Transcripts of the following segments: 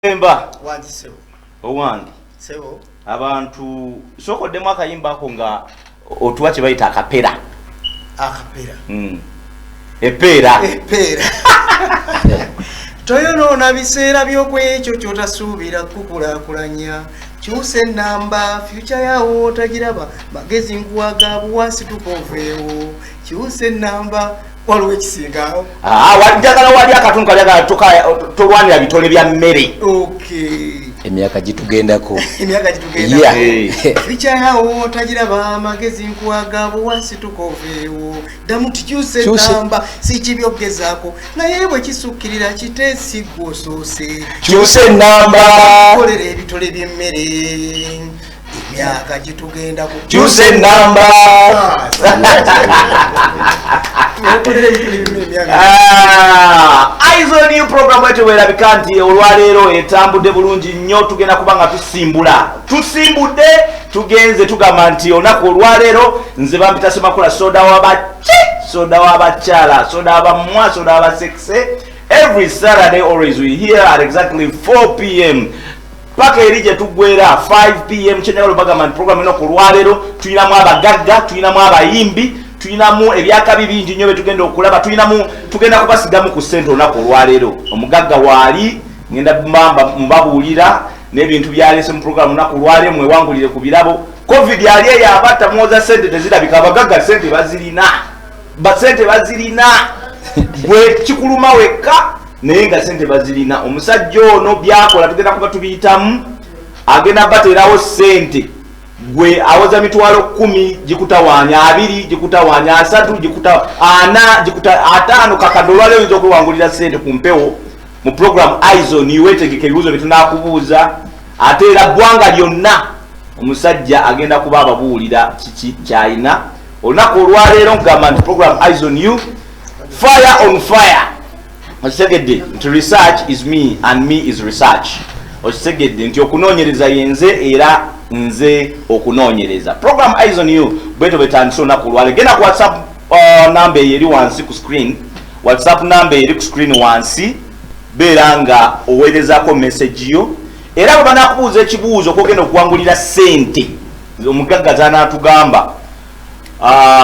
Emba wangi sebo owangi sebo abantu sokoddemu akayimba ako nga otuwa kye bayita akapera epeera toyonoona biseera by'okwekyo ky'otasuubira kukulaakulanya kyusa ennamba fyuca yawo otagiraba magezi nkuwaga buwansi tukoveewo kyusa ennamba waliwo ekisingawo wajjagala wali akatundu kalyagala tolwanira bitole bya mmere emyaka gitugendako fyuca yawo otagiraba amagezi nkuwaga buwansi tukoveewo ddamu tikyusa ennamba si kibyogezaako naye bwe kisukkirira kiteesi gwosoose kyusa ennamba kolera ebitole by'emmere emyaka gitugendako kyusa ennamba Aizo new program wetu werabika nti olwaleero etambudde bulungi nnyo tugenda kuba nga tusimbudde tugenze tugamba nti olunaku olwaleero nze bampita Semakola soda w'abakyala soda w'abamwa soda w'abasekise. Every Saturday always we here at exactly 4 p.m. paka eri gye tuggwera 5 p.m. kyenjagala bagamba nti program eno ku lwaleero tuyinamu abagagga tuyinamu abayimbi tuyinamu ebyakabi bingi nnyo betugenda okulaba tugenda kubasigamu ku ssente olunaku olwaleero omugagga waali ngenda mbabuulira n'ebintu byaleese mu program olunaku olwaleero mwewangulire ku birabo covid yali eyo abatta mwoza ssente tezirabika abagagga ssente bazirina gwe kikuluma wekka naye nga ssente bazirina omusajja ono byakola tugenda kuba tubiyitamu agenda bateerawo ssente gwe awoza mitwalo 10 gikutawaanya 2 gikutawaanya 3 5 kakadolwale oyinza okwewangulira ssente ku mpewo mu program Aizo niwetegeka ebibuuzo bye tunakubuuza ate era ggwanga lyonna omusajja agenda kuba ababuulira kiki kyayina olunaku olwaleero nkugamba nti program Aizo New fire on fire okitegedde nti research is me and me is research okitegedde nti okunoonyereza yenze era nze okunoonyereza program Aizo New bweto betandise olunaku olwaleero genda ku whatsapp number eri wansi ku screen whatsapp number eri ku screen wansi beera nga oweerezaako message yo era bwe banakubuuza ekibuuzo kogenda okuwangulira ssente omugagga zanaatugamba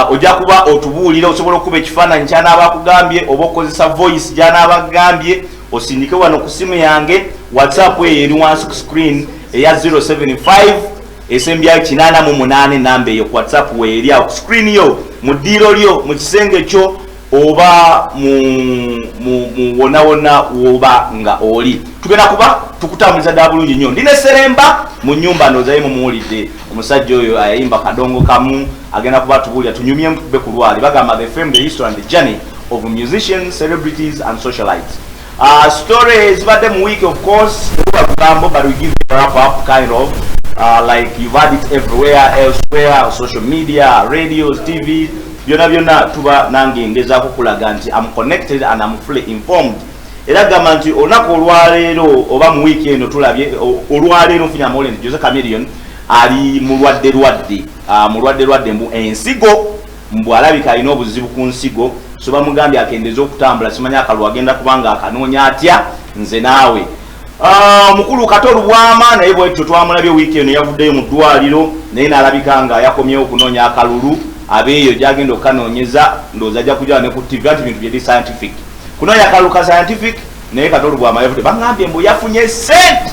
ojja kuba otubuulira osobola okuba ekifaananyi kyanaaba akugambye oba okozesa voice gyanaabagambye osindike wano ku simu yange whatsapp eyo eri wansi ku screen eya 075 esembyayo 88 namba eyo ku whatsapp weeri awo ku screen yo mu ddiiro lyo mu kisenge kyo oba wona woba nga oli tugenda kuba tukutambuliza ddala bulungi nnyo ndine Seremba mu nnyumba ndoozaye mumuwulidde omusajja oyo ayayimba kadongo kamu agenda kuba tubuulira tunyumye be ku lwali bagamba the fame, the history and the journey of musicians, celebrities and socialites. Story zibadde mu week of course but we give a wrap up kind of like you've had it everywhere elsewhere, social media, radios, TV, byonna tuba nange ngezaako kulaga nti I'm connected and I'm fully informed. Era gamba nti olunaku olwaleero oba mu wiiki eno tulabye olwaleero nfunye amawulire nti Jose Chameleone ali mulwadde mbu ensigo mbu alabika alina obuzibu ku nsigo so bamugambye akendeze okutambula simanya akalwa agenda kubanga akanoonya atya nze naawe mukulu Katolu Bwama naye bwetyo twamulabye wiiki eno yavuddeyo mu ddwaliro naye n'alabika nga yakomyewo okunoonya akalulu abeeyo gyagenda okukanoonyeza ndowooza ajja kujja ne ku TV anti bintu byeri scientific kunoonya akalulu ka scientific naye Katolu Bwama yavudde bangambye mbu yafunye ssente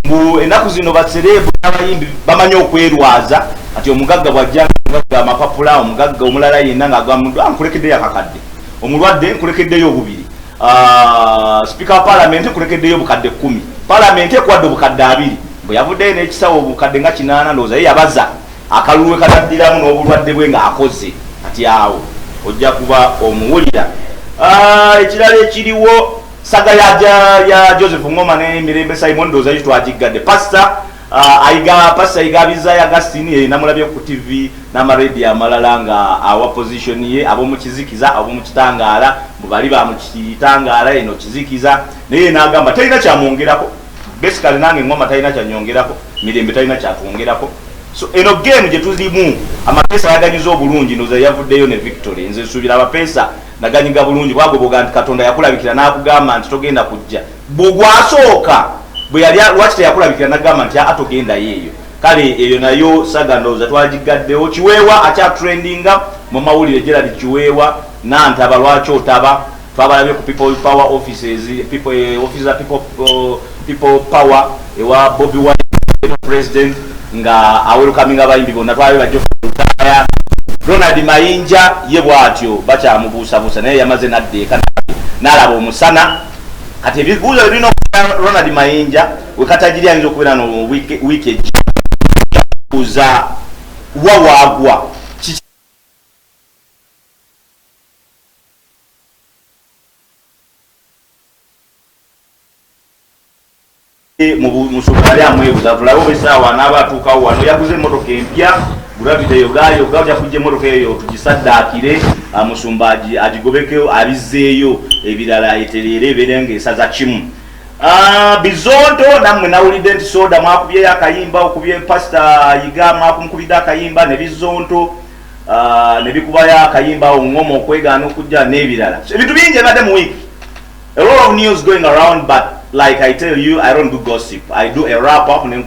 mbu ennaku zino basereebu n'abayimbi bamanyi okwerwaza ati omugagga bw'ajja amapapula omugagga omulala yenna ng'agamba nkulekeddeyo akakadde omulwadde nkulekeddeyo obubiri speaker wa parliament nkulekeddeyo obukadde 10 parliament ekwadde obukadde 2 bwe yavuddeyo n'ekisawo obukadde nga 8 ndowooza ye yabaza akalulu we kataddiramu n'obulwadde bwe ng'akoze ati awo ojja kuba omuwulira ekirala ekiriwo saga ya Joseph Ngoma ne Mirembe Simon ndowooza kitwagiggadde pastor ayigabiza ya Agustine namulabye ku TV n'amaradio amalala nga awa position ye ab'omu kizikiza ab'omu kitangaala bali ba mu kitangaala eno kizikiza naye n'agamba talina kyamwongerako basically nange Ngoma talina kyanyongerako Mirembe talina kyatwongerako so eno game gye tulimu amapesa yaganyiza obulungi ndowooza yavuddeyo ne victory nze nsuubira abapesa naganyiga bulungi bwagoboga nti Katonda yakulabikira n'akugamba nti togenda kujja bw'ogwasooka bwe yali lwaki teyakulabikira nagamba nti atogenda yeeyo kale eyo nayo saga ndowooza twagigaddewo. Kiweewa akya trendinga mu mawulire Gerald Kiweewa nantaba lwaki otaba twabalabye ku people power offices people power ewa Bobi Wine president nga awelcoming abayimbi bonna twabe bajjo kutaya. Ronald Mayinja ye bwatyo bakyamubuusabuusa naye yamaze naddeeka n'alaba omusana kati ebibuuzo birina Ronald Mayinja wekatajiri ayinza okubeera no wiiki kuza wawagwa musukali amwebuza tulawo besaawa n'abatuukawo wano yaguze emmotoka empya gravity yogayo gavya kujja emmotoka eyo tugisaddaakire musumbaji agigobekeo abizeeyo ebirala eterere eberenga esaza kimu. Bizonto namwe nawulidde nti soda mwakubye akayimba okubye pastor yiga mwakumukubidde akayimba ne bizonto ne bikubayo akayimba ongomo okwegaana okujja n'ebirala ebintu bingi ebadde mu week. A lot of news going around, but like I tell you, I don't do gossip. I do a wrap up and then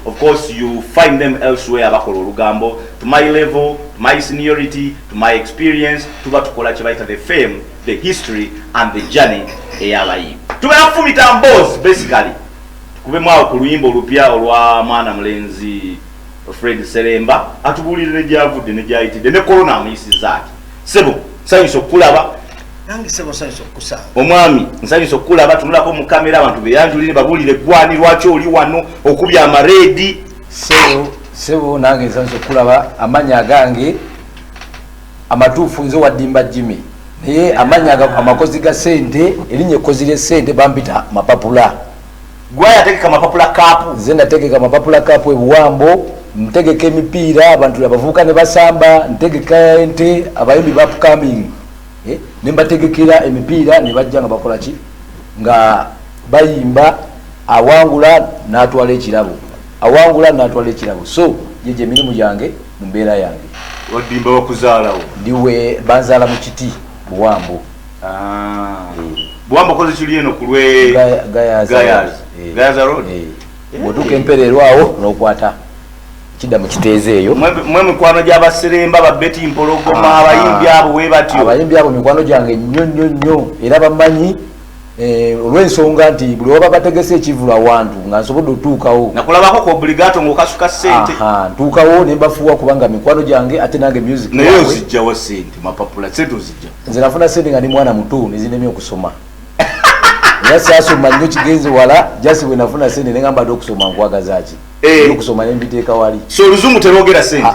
of course you find them elsewhere abakolo lugambo to my level, to my seniority, to my experience, tuba tukola chibaita the fame, the history and the journey eyalayi. Tubafumita mboz basically. Tukube mwa ku luyimbo lupya olwa Mwana Mulenzi Fred Seremba atubulire nejavudde nejayitide ne corona amisi zake. Sebo sayiso kulaba nange sebo sayiso kusanga omwami nsayiso kulaba tunulako mu kamera abantu beyanjulire babulire gwani lwaki oli wano okubya amaredi. Sebo nange nsayiso kulaba amanya gange amatuufu nze wadimba Jimmy naye amanya amakozi ga sente erinye kozire sente bambita mapapula gwaya ategeka mapapula kapu nze nategeka mapapula kapu ebuwambo ntegeka emipiira abantu abavubuka ne basamba ntegeka ente abayimbi bapukambing nembategekera emipiira ne bajja nga bakola ki nga bayimba awangula n'atwala ekirabo so jeje emirimu yange mu mbeera yange wadimba wakuzaalawo ndiwe banzaala mu kiti buwambo. Buwambo koze kiri eno kulwe Gayaza road bwotuuka emperero awo n'okwata kidda mu kiteeze eyo mwe mikwano gy'abaseremba babeti mpologoma abayimbi abo we batyo abayimbi abo mikwano gyange nnyo era bamanyi olw'ensonga nti buli waba bategese ekivulo awantu nga nsobodde otuukawo nakulabako ku obligato ng'okasuka sente ntuukawo ne mbafuuwa kubanga mikwano gyange ate nange music naye ozijjawo sente mapapula sente ozijja nze nafuna sente nga ndi mwana muto nezinemye okusoma era saasoma nnyo kigenze wala jasi bwe nafuna sente ne ngamba dde okusoma nkwagazaki okusoma ne mbiteeka wali so oluzungu teroogera sente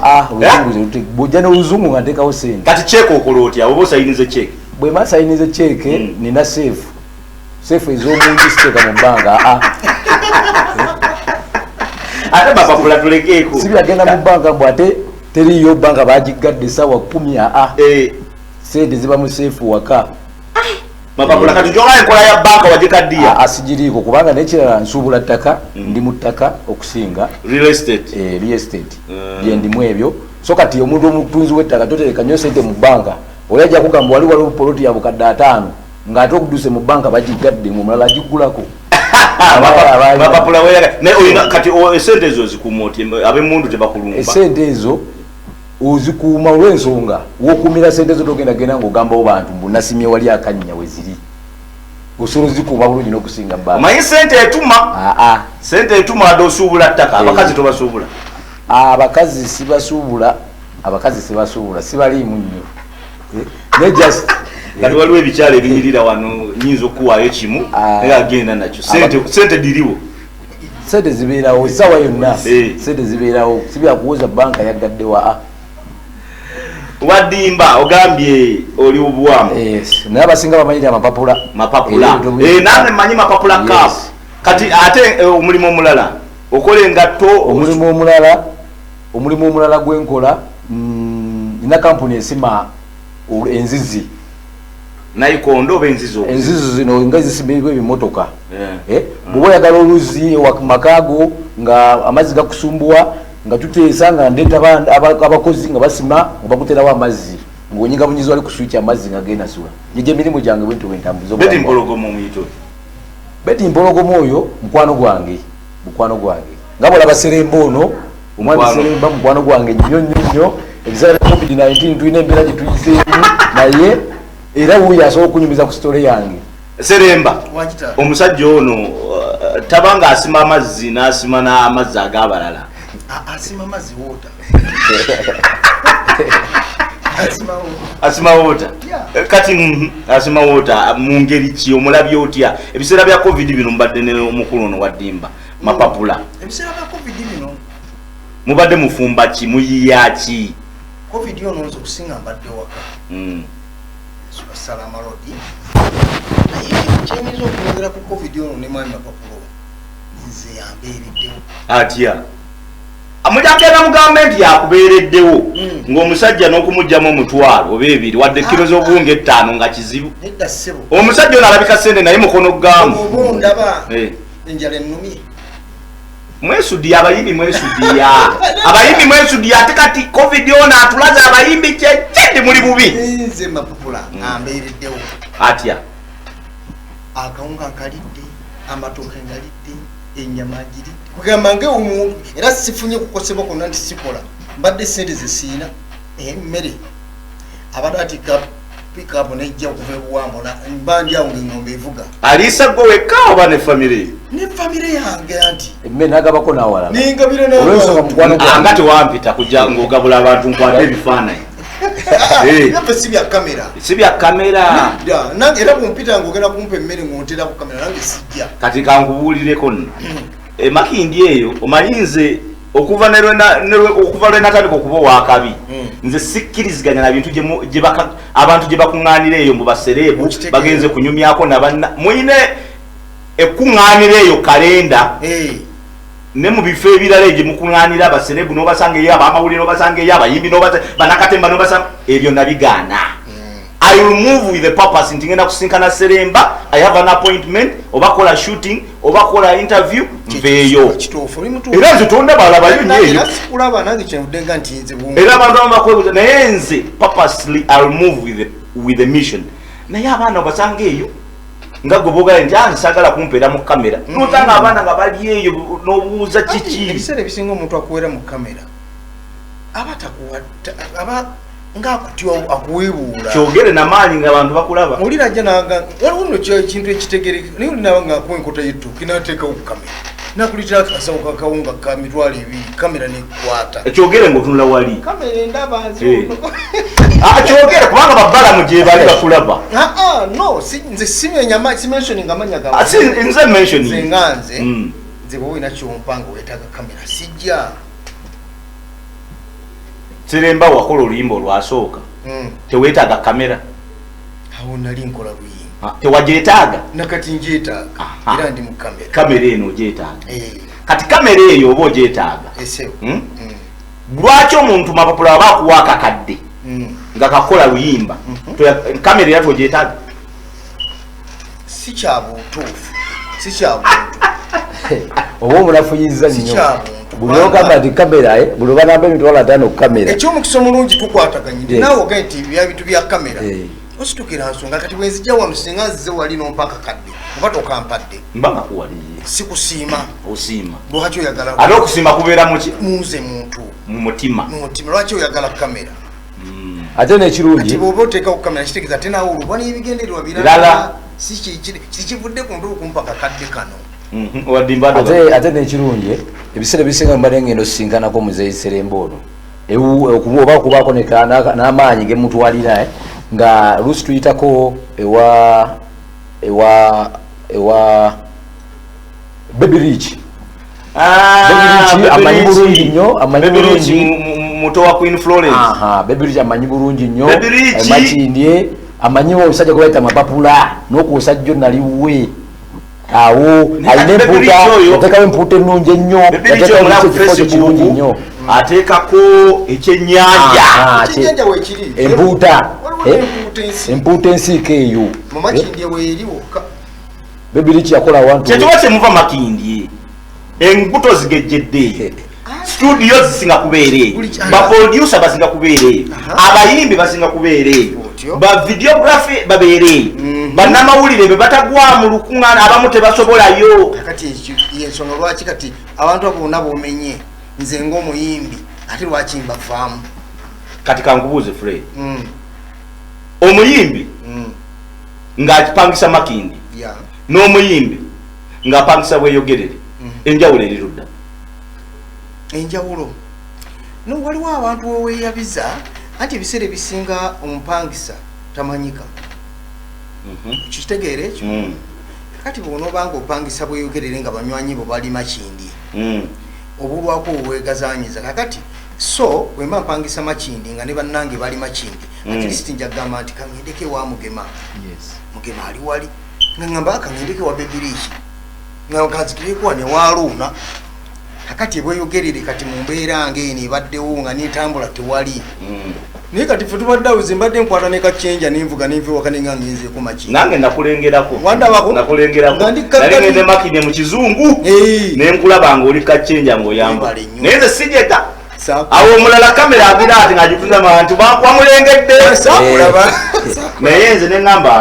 bw'ojja n'oluzungu nga nteekawo sente kati ceeke okola otya oba osayinize ceeke bwe masayinize ceeke nina seefu ez'omungi siteeka mu bbanga ate mapapula tulekeeko si byagenda mu bbanga mbw ate teriyo bbanga bagigadde essaawa 10 sente ziba mu seefu waka mapapula kati njola enkola ya banka wagikaddiya asigiriiko kubanga nekirala nsuubula ttaka ndi mu ttaka okusinga real estate byendimu ebyo so kati omuntu omutunzi w'ettaka totereka nnyo sente mu banka oli ajja kugamba wali waliwo poloti ya bukadde 5 ng'ate okuduse mu banka bagigadde omulala agiggulako mapapula weyaga naye olina kati esente ezo zikuuma oti ab'emmundu tebakulumba esente ezo ozikuuma olw'ensonga wokuumira sente zo togendagenda ng'ogambawo bantu mbu nasimye wali akannya we ziri osobola ozikuuma bulungi n'okusinga bbanga omanyi sente etuma sente etuma wadde osuubula ttaka abakazi tobasuubula abakazi sibasuubula sibaliimu nnyo ne just kati waliwo ebikyalo ebinyirira wano nyinza okuwaayo kimu naye agenda nakyo sente diriwo sente zibeerawo essaawa yonna sente zibeerawo sibyakuwoza banka yaggaddewa wadimba ogambye oli obuwambo naye abasinga bamanyira mapapula nange mmanyi mapapula kapu kati ate omulimu omulala okola engatto omulimu omulala gwenkola nina kampuni esima enzizi nayikondo oba enzizi zino nga zisimbirwa ebimotoka bw'oba oyagala oluzi makaago nga amazzi gakusumbuwa nga tuteesa nga ndeeta abakozi nga basima nga bakuterawo amazzi ng'onyinga bunyizi wali ku switch amazzi nga genda sula nijja emirimu gyange bwentu bwentambuza beti mpologoma omuyito Beti mpologomu oyo mukwano gwange ngabula baseremba ono omwami seremba mukwano gwange nnyo ebiseera bya COVID-19 tulina embeera gye tuyiseemu naye era wuyo asobola okunyumiza ku sitole yange Seremba omusajja ono tabanga asima amazzi n'asima n'amazzi ag'abalala asima amazzi wota asima wota kati asima wota mu ngeri ki omulabye otya ebiseera bya COVID bino mbadde ne omukulu ono wa Ddimba mapapula ebiseera bya COVID bino mubadde mufumba ki muyiya ki COVID ono nzo kusinga mbadde waka Salama Rodi naye kyemizo okwogera ku COVID ono ne mwami mapapulo nze yambeereddewo atya amujagenda mu gavumenti yakubeereddewo ng'omusajja n'okumugjamu omutwalo oba ebiri wadde kilo z'obuwunga 5 nga kizibu nedda ssebo omusajja ono alabika sente naye mukono gamu oba ondaba enjala ennumye mwesudiya abayimbi mwesudiya ate kati COVID ono atulaze abayimbi kyekindi muli bubi nze mapapula ambeereddewo atya akawunga nkalidde amatooke ngalidde ennyama giridde kugamba nge omuntu era sifunye kukosebwa konna nti sikola mbadde sente ze siina emmere abadde atika pikapu nejja okuva ebuwambo mbandi awo ng'engombe evuga aliisa gwe wekka oba ne famire ne famire yange anti emmere n'agabako n'awalala nengabire anga tewampita kujja ng'ogabula abantu nkwate ebifaananyi naffe si bya kamera nange era kumpita ng'ogenda kumpa emmere ng'ontera ku kamera nange sijja kati kankubuulireko nno Makindi eyo omanyize okuva lwe natandika okuba owakabi nze sikkiriziganya na bintu abantu gye bakuŋŋaanira eyo mu basereebu bagenze kunyumyako muyine ekuŋŋaanira eyo kalenda ne mu bifo ebirala gye mukuŋŋaanira abasereebu n'obasanga eyo abamawulire n'obasanga eyo abayimbi banakatemba n'obasanga ebyo nabigaana I will move with the purpose nti ngenda kusinkana Seremba I have an appointment oba kola shooting oba kola interview mveeyo era nze tonda balabayo nyeyo era abantu abakwebuza naye nze purposely I will move with the mission naye abaana basanga eyo nga goboga nti ansagala kumpeera mu kamera notanga abaana nga bali eyo n'obuuza kiki ebiseera ebisinga omuntu akuweera mu kamera nga kutyo akuwebuula kyogere namaanyi nga abantu bakulaba mulira ajja nanga uno kintu ekitegereka naye olinaaba nga akuwenkota y'ettuuki n'ateekawo ku kamera nakulitira akasawo kakawunga ka mitwalo 2 kamera nekwata ekyogere ng'otunula wali kamera endaba kyogere kubanga babbalamu gye bali bakulaba no nze simentioning amanya nze mentioning nze nganze nze bwe olina kyompanga weetaaga kamera sijja Seremba wakola oluyimba olwasooka teweetaaga kamera awo nali nkola luyimba tewagyetaaga nakati ngyetaaga era ndi mu kamera eno ogyetaaga kati kamera eyo oba ogyetaaga lwaki omuntu mapapula aba akuwa akakadde nga kakola luyimba kamera era togyetaaga si kyabuutuufu si kyabuntu oba omulafuyiza nnyo buli ogamba nti kamera buli obanamba emitwalo 5 ku kamera ekyomukisa omulungi tukwataganye naawe ogaye nti bintu bya kamera ositukira nsonga kati bwenzijja wano singa nzize wali nompaka kadde oba tokampadde mba ngakuwaliye sikusiima osiima lwaki oyagala ate okusiima kubeera muki munze muntu mu mutima lwaki oyagala kamera ate nekirungi bwoba oteekaku kamera kitegeeza ate naawe olubwa n'ebigendererwa birala kikivudde ku ntu okumpaka kadde kano ate nekirungi ebiseera bisinga mbadde ngendo sisinkanako muzeeyi Seremba ono oba okubaako n'amaanyi gemutwalira nga lusi tuyitako ewa Baby Rich amanyi bulungi nnyo muto wa Queen Florence Baby Rich amanyi bulungi nnyo makindye amanyi omusajja gwe bayita mapapula n'okuusa jjo naliwe awo alina empuuta yateekawo empuuta ennungi ennyo yateekakifo kirungi nnyo ateekako ekyennyanja empuuta ensiika eyo Baby Rich yakola wantu kyetuba kyemuva Makindye embuto zigejjedde studio zisinga kubeera eyo baproducer basinga kubeera eyo abayimbi basinga kubeera eyo otyo ba videography babere bannamawulire be batagwa mu lukuŋŋaana abamu tebasobolayo kati yensonga lwaki kati abantu abo bonna bomenye nze ng'omuyimbi ate lwaki mbavaamu kati kankubuuze Fred omuyimbi ng'akipangisa Makindi n'omuyimbi ng'apangisa Bweyogerere enjawulo erirudda enjawulo no waliwo abantu weweeyabiza anti ebiseera ebisinga omupangisa tamanyika kitegeere ekyo kati bw'onoobanga opangisa Bweyogerere nga banywanyi bo bali Makindi obulwako weegazanyiza kakati so bwemba mpangisa Makindi nga ne bannange bali Makindi at least njagamba nti kaŋŋendeke wa Mugema Mugema ali wali nga ŋŋamba kaŋŋendeke wa Bebiriki nga kanzikireko wane waaluuna kakati Bweyogerere kati mu mbeera ng'eno ebaddewo nga n'etambula tewali naye kati ffe tubadde awo ze mbadde nkwata ne kaccenja n'envuga n'enva ewaka ne nga ngenzeeko Makindi nange nakulengerako nakulengerako nali ngende Makindi mu kizungu ne nkulaba ng'oli kaccenja ng'oyamba naye nze sijeta awo omulala kamera agira ati ng'agituzama nti wamulengedde naye nze ne ŋŋamba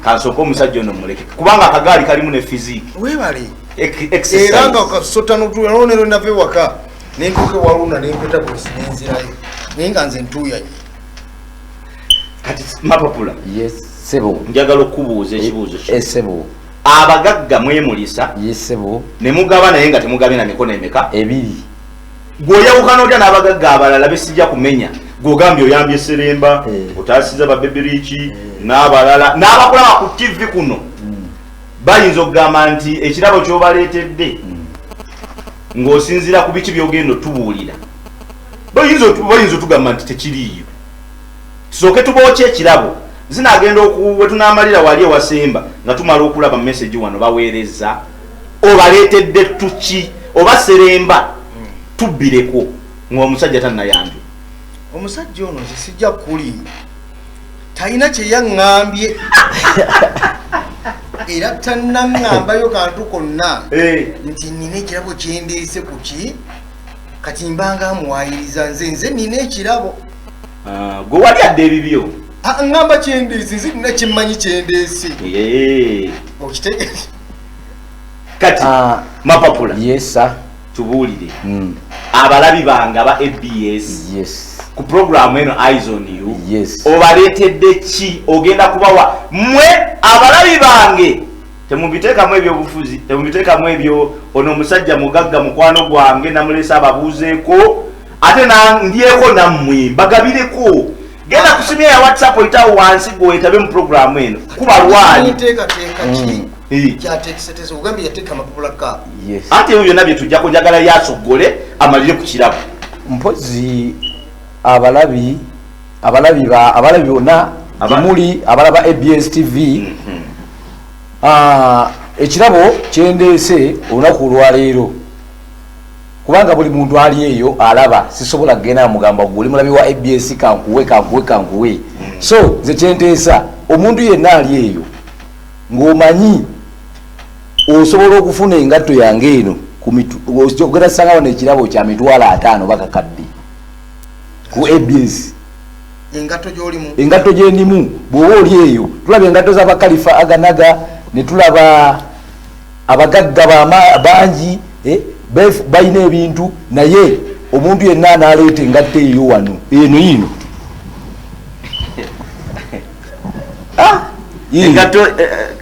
kansooka omusajja ono muleke kubanga akagaali kalimu ne fiziki weebale era nga kasota nolonero nava ewaka nentuuka ewaluna nenkweta polisi nenzirayo naye nga nze ntuuyanye kati Mapapula sebo njagala okubuuza ekibuuzo sebo abagagga mwemulisa sebo ne mugaba naye nga temugabye na mikono emeka ebiri gw'oyawukana otya n'abagagga abalala besijja kumenya gw'ogambye oyambye Seremba otaasiza Babebiriki n'abalala n'abakulaba ku TV kuno bayinza okugamba nti ekirabo ky'obaleetedde ng'osinziira ku biki by'ogenda otubuulira bayinza otugamba nti tekiriiyo tusooke tubookye ekirabo zinagenda we tunaamalira wali ewasemba nga tumala okulaba message wano baweereza obaleetedde tuki oba Seremba tubbireko ng'omusajja tannayambye omusajja ono nze sijja kulimba talina kye yaŋŋambye era tannaŋŋambayo kantu konna nti nina ekirabo kyendeese ku ki kati mbanga amuwayiriza nze nina ekirabo gwe wali adde ebibyo ŋŋamba kyendeese nze nina kyemmanyi kyendeese okitegeeza kati Mapapula yesa tubuulire abalabi bange aba ABS ku programu eno Eyes on You obaleetedde ki ogenda kubawa mmwe abalabi bange temubiteekamu ebyobufuzi temubiteekamu ebyo ono omusajja mugagga mukwano gwange namuleesa ababuuzeeko ate ndyeko nammwe mbagabireko genda kusimya ya WhatsApp oyitawo wansi gwetabe mu programu eno kuba lwali ate ebyo byonna bye tujjako njagala yasogole amalire ku kirabo mpozi abalabi bonna muli abalaba ABS TV ekirabo kyendeese olunaku olwaleero kubanga buli muntu ali eyo alaba sisobola kugenda mugamba guli mulabi wa ABS kankuwe so nze kyenteesa omuntu yenna ali eyo ng'omanyi osobola okufuna engatto yange eno ogenda sangawo nekirabo kya mitwalo 5 bakakadde ku ABS engatto gyendimu bw'oba oli eyo tulaba engatto z'abakalifa aganaga ne tulaba abagagga bangi balina ebintu naye omuntu yenna analeeta engatto eyo wano eno yino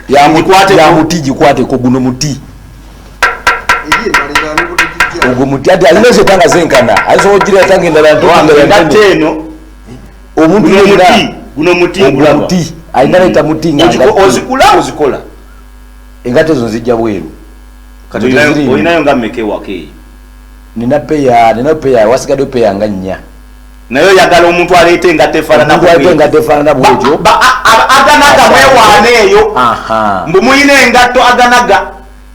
ya muti gikwateko guno muti ogwo muti ati alina zetanga zenkana ayisobola ogireeta ng'endala engatto eno omuntu guno muti alina leeta muti ozikola engatto ezo nzijja bweru olinayo nga mmeka ewaka eyo nina peya wasigadde peya nga 4 naye oyagala omuntu aleeta engatto efaanana bwekyo aganaga mwewaana eyo mbu muyina engatto aganaga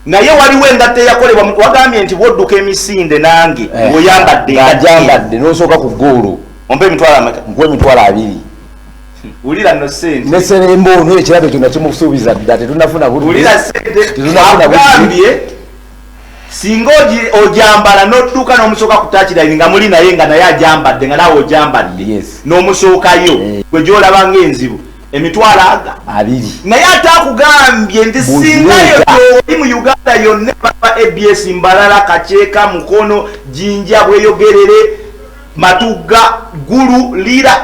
naye waliwo engatto eyakolebwa wagambye nti bwodduka emisinde nange oyambadde nosooka ku goolo ompe emitwalo ameka nkuwa emitwalo 2 wulira no sente ne Seremba ono ekirabo kyonna kimusuubiza dda tetunafuna wulira sente agambye singa ojambala n'odduka n'omusooka ku touchline nga muli naye nga naye ajambadde nga naawe ojambadde n'omusookayo gwe gyolaba ng'enzibu emitwalo abiri naye ate akugambye nti singayo oli mu Uganda yonna baba ABS Mbalala Kaceeka Mukono Jinja Bweyogerere Matugga Gulu Lira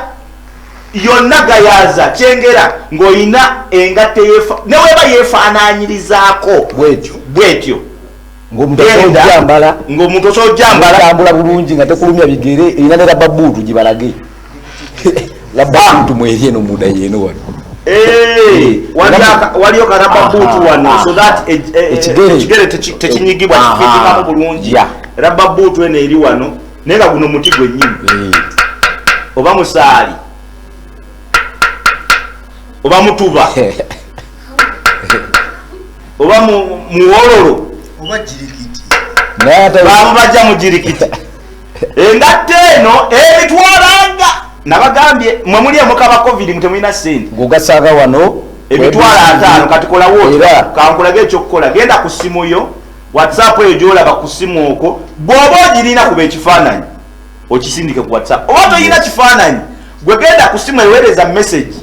yonna gayaza Kyengera ng'olina engatte neweba yeefaanaanyirizaako bwetyo ng'omuntu osojjambala tambula bulungi nga tekulumya bigere erina ne rababuutu gibalage rababuutu mweri eno muda yeno wano waliyo karababuutu wano so that ekigere tekinyigibwa kifitikamu bulungi rababuutu eno eri wano naye nga guno muti gwennyini oba musaali oba mutuba oba muwololo oba jirikiti baamu bajja mu jirikiti engatte eno emitwalanga nabagambye mwe muli emukaba covid mutemulina ssente gugasanga wano emitwalo 5 kati kolawo kankulage ekyokukola genda ku simu yo WhatsApp eyo gyolaba ku simu okwo bw'oba ogirina kuba ekifaananyi okisindike ku WhatsApp oba toyina kifaananyi gwe genda ku simu eweereza message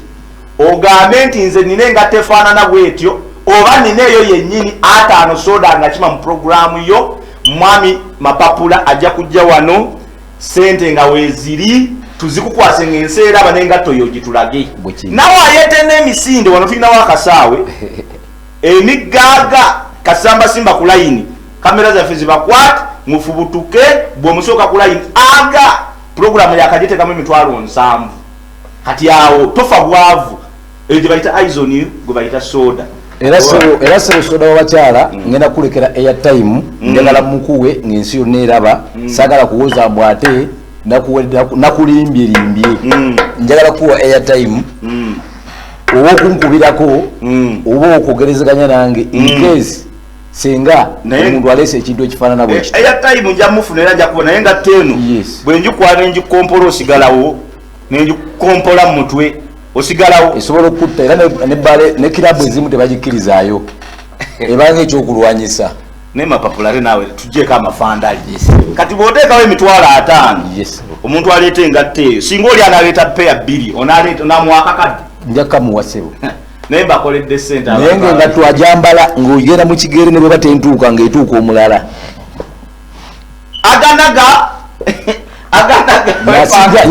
ogambe nti nze nina engatte efaanana bwetyo oba nina eyo yennyini 5 soda nga kima mu programu yo mwami Mapapula ajja kujja wano sente nga weeziri tuzikukwase ng'ensi eraba n'engatto yo gitulage nawe ayete n'emisinde wano tulinawo akasaawe emigaaga kasamba simba ku layini kamera zaffe zibakwate mufubutuke bw'omusooka ku layini aga programu yakagiteekamu emitwalo 7 kati awo tofa bwavu eyo gye bayita aizoni gwe bayita soda era sebo soda wabakyala ngenda kulekera airtime njagala mukuwe ng'ensi yonna eraba saagala kuwoza mbw ate nakulimbye njagala kuwa airtime oba okunkubirako oba okwogerezeganya nange incase senga omuntu aleese ekintu ekifaanana bwekiti airtime nja mufuna era nja kuba naye nga teeno bwe njikwana nenjikompola osigalawo nenjikompola mu mutwe osigalawo esobola okutta era ne kirabu ezimu tebagikkirizaayo ebanga ekyokulwanyisa ne Mapapula ate naawe tugjeeko amafandali kati bw'oteekawo emitwalo 5 omuntu aleeta engatte eyo singa oli analeeta peya 2 onamuwa akakadde nja kamuwa sebo naye mbakoledde sente naye ng'engatto ajambala ng'ogenda mu kigere ne bwe batentuuka ng'etuuka omulala aganaga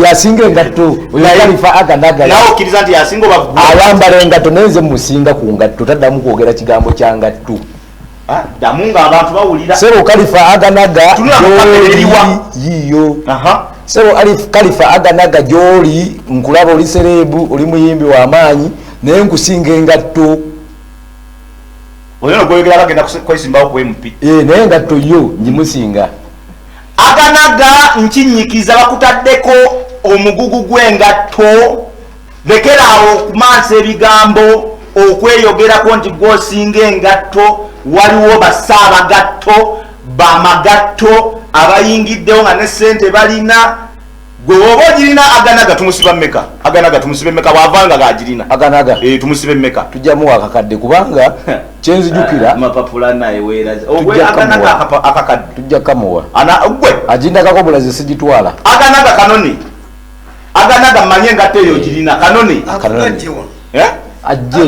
yasinga engatto oyalifa aganaga nawe okkiriza nti yasinga ayambala engatto naye nze musinga ku ngatto taddamu kwogera kigambo kya ngatto ddamu ng'abantu bawulira sebo kalifa aganaga yiyo sebo kalifa aganaga gy'oli nkulaba oli serebu oli muyimbi w'amaanyi naye nkusinga engatto olina ogweyogera bagenda kwesimbawo ku MP naye engatto yo njimusinga aganaga nkinyikiza bakutaddeko omugugu gw'engatto lekeraawo okumansa ebigambo okweyogerako nti gwosinga engatto waliwo basaabagatto bamagatto abayingiddewo nga ne ssente balina gwe oba ogirina aganaga tumusiba mmeka aganaga tumusibe mmeka bw'avanga gagirina aganaga tumusibe mmeka tujjamu akakadde kubanga kyenzijukira Mapapula naye weeraze ogwe aganaga akakadde tujja kamuwa gwe agindagako bulazi sigitwala aganaga kanoni aganaga mmanye engatte eyo ogirina kanoni ajje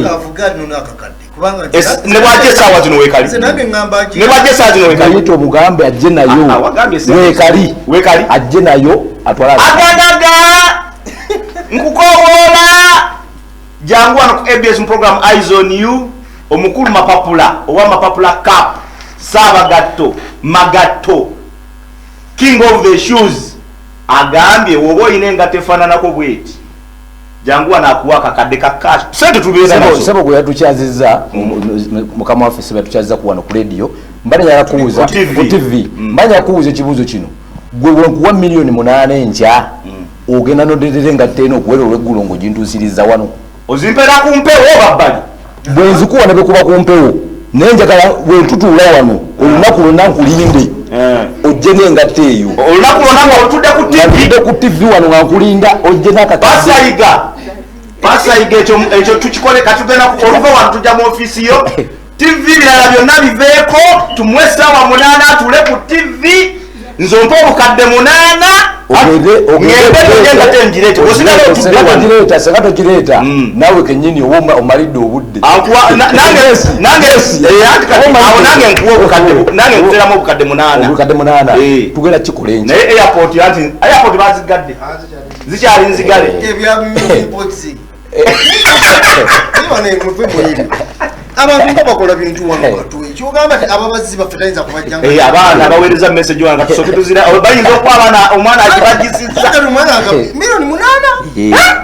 ne bwajja essaawa zino weekali ne bwajja essaawa zino weekali ayita omugambe ajje nayo weekali ajje nayo atwala aganaga nkukowoola jangu wano ku ABS program Eyes on You omukulu Mapapula owa Mapapula Cup Saabagatto Magatto King of the Shoes agambye woba olina engatto efaananako bweti jangu wano akuwa akakadde ka cash sente tubeera nazo sebo gwe yatukyazizza mukama waffe sebo yatukyazizza ku wano ku radio mbale yakubuuza ku TV mbale yakubuuza ekibuuzo kino gwe wenkuwa milioni 8 nkya ogenda nodetera engatto eno okuwera olweggulo ng'ogintuusiriza wano ozimpera ku mpewo babbali bwe nzikuwa ne bekuba ku mpewo naye njagala wentutuula wano olunaku lwonna nkulinde ojje n'engatto eyo olunaku lwonna nga otudde ku TV wano nga nkulinda ojje n'akatasayiga ekyo tukikole katugenda oluva wano tujja mu ofiisi yo TV birala byonna biveeko tumwe essaawa 8 tule ku TV nzompa obukadde 8 senga togireeta nawe kenyini oba omalidde obudde nange nkuwa obukadde 8 tugenda kikola enki naye airport bazigadde zikyali nzigale abantu nga bakola bintu wano batwe kyogamba nti ababazzi baffe tayinza kubajjanga abaana abaweereza message wanga tusooke tuzira bayinza okuba abaana omwana akibagisiza milioni 8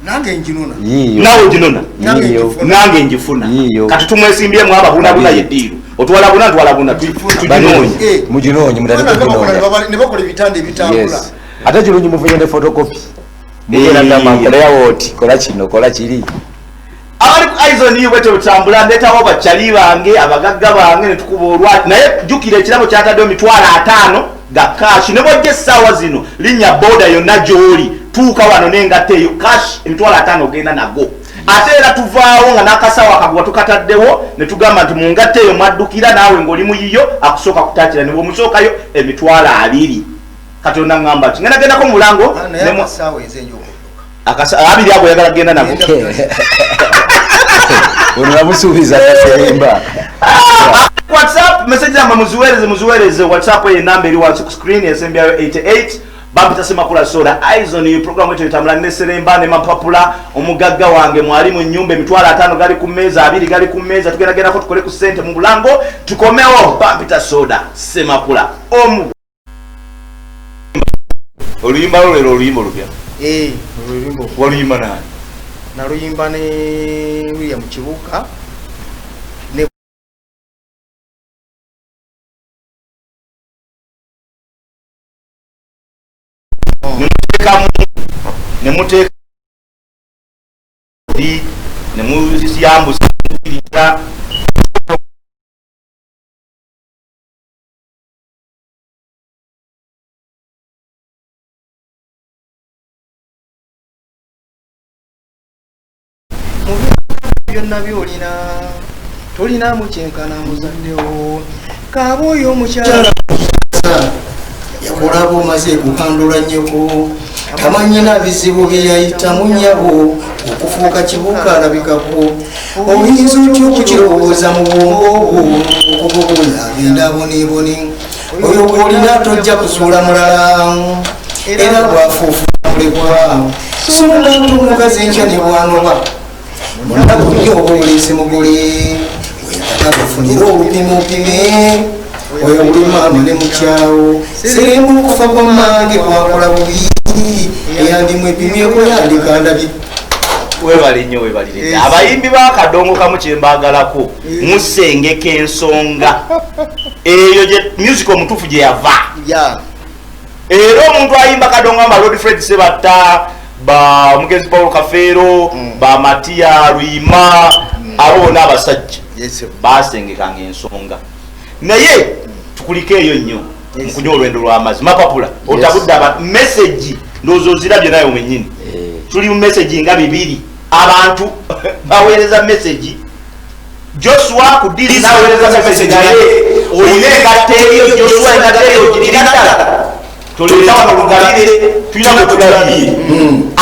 nange nginona nawe oginona nange njifuna kati tumwesimbyemu ababunabuna yeddiiru otwala buna ntwala buna tuginonye muginonye ne bakola ebitanda ebitambula ate kirungi mufunye ne photocopy mugeragamagolayawo oti kola kino kola kiri abali ku Aizon bwete butambula ndetawo bachali bange abagagga bange netukuba olwati naye jukira ekirabo kyataddewo 5,000 ga cash ne bojja essaawa zino linnya boda yonna gy'oli tuuka wano n'engatta eyo cash 5,000 ogenda nago ate era tuvaawo nga n'akasawa kagwa tukataddewo ne tugamba nti mu ngatta eyo mwaddukira naawe ng'oli muyiyo akusooka kutakira ne bw'omusookayo 2,000 katonda ngamba nti ngendagendako mu mulango abiri ago yagala genda nago onamusuubiza kasemba WhatsApp message namba muziwereze WhatsApp ye namba eri wansi ku screen esembyayo 88 Bampita Semakula Soda Aizon you program wetu itambula ne Seremba ne Mapapula omugagga wange mwali mu nyumba 5,000 gali ku meza 2 gali ku meza tugenda ko tukole ku sente mu bulango tukomewo Bampita Soda Semakula oluyimba lero oluyimba lupya oluyimba waluyimba nani naluyimba ne William Kibuka ne nemuteka ne muziyambu sikirira byonna byolina tolina mukyenkana muzaddewo kaabooyo omukyala yakulaba omaze kukandula nnyoko tamanyina bizibu bye yayitamu nnyabo okufuuka kibuka alabikako oyinza otya okukirowooza mu bwongo obwo okububuula agenda boniboni oyo gwolina tojja kuzuula mulala era bwafuufuka mulekwa somuntu omukazi enkya ne bwanoba munaku nnyo obuulisi mugule wekatabufunira olupimupime oyo buli maama ne mukyawo seremu okufa kwa mange kwakola bubi eyandimu epimyeko yandika ndabye webali nnyo webalire abayimbi bakadongo kamu kyembagalako musengeka ensonga eyo gye music omutuufu gye yava era omuntu ayimba kadongo amba Lord Fred Sebatta ba Mugezi Paul Kafeero ba Matia Luyima abo bonna abasajja basengekanga ensonga naye tukulike eyo nnyo mukunya olwendo lw'amazzi Mapapula otabudde abantu message ndowooza ozirabye nayo mwennyini tuli mu message nga 2 abantu baweereza message Joshua kudiri naweereza message naye olina engatta eyo Joshua engatta eyo girina ddala toleta wano lugalire tulina kutugabye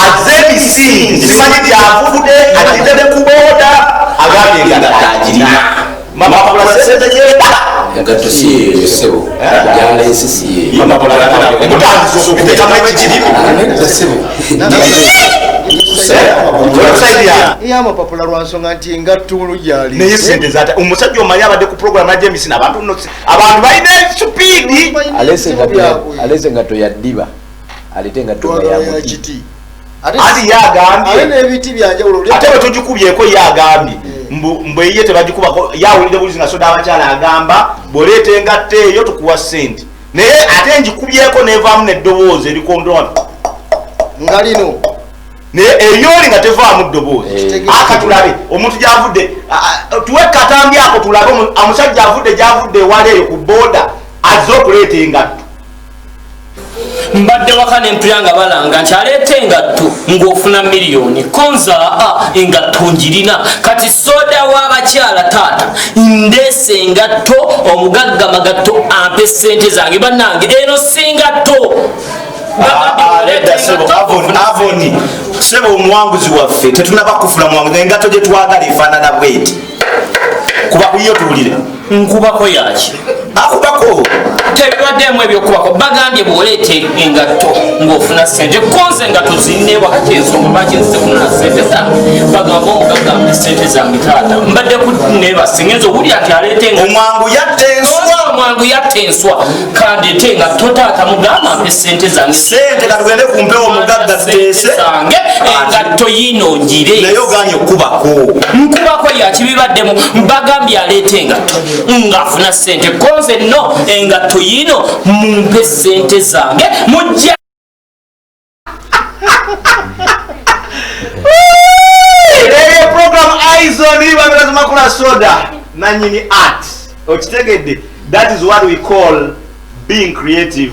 azebisingi simanyi byavudde atidde ku booda agambye engatta agirina Mapapula sente gyenda engatta si eyo sebo gyalesi si eyo omutandisi okubiteekamu ekikirimu eyamapapula lwansonga nti engattulu gyali naye sente zata omusajja omanyi abadde ku program ya James abantu balina supiidi alese engatto yaddiba alete engatto yakiti ati yagambye n'ebiti byanjawulo ate bwe tugikubyeko yagambye mbwe ye tebagikubako yawulire bulizi nga soda abakyala agamba bw'oleeta engatta eyo tukuwa sente naye ate njikubyeko nevaamu neddoboozi erikondola nga lino naye eryoli nga tevaamu ddoboozi akatulabe omuntu gyavudde tuwe katambi ako tulabe omusajja avudde gyavudde ewala eyo ku booda azze okuleeta engatto mbadde waka nempulira nga balanga nti aleeta engatto ng'ofuna miliyoni konza engatto njirina kati soda w'abakyala taata ndeese engatto omugagga magatto ampe sente zange bannange eno si ngatto avoni sebo omuwanguzi waffe tetunaba kufuna muwanguzi engatto gye twagala efaanana bweti kuba kuyo tuwulire nkubako yaki akubako tebibaddemu ebyokubako bagambye bwoleeta engatto ng'ofuna sente konze engatto zinne wakati ensonga lwaki nzize kunona sente zange bagamba omugagga ampe sente zange taata mbadde kunebasingenza owulira nti aleeta omwangu yatta enswa omwangu yatta enswa kandeeta engatto taata mugamba ampe sente zange sente katugende kumpewo omugagga ziteese zange engatto yino ngire naye oganye okubako nkubako yakibibaddemu bagambye aleeta engatto ng'afuna sente konze no engatto yino mumpe sente zange mujja eyo program aizoni bamirazimakula soda nanyini art okitegedde that is what we call being creative,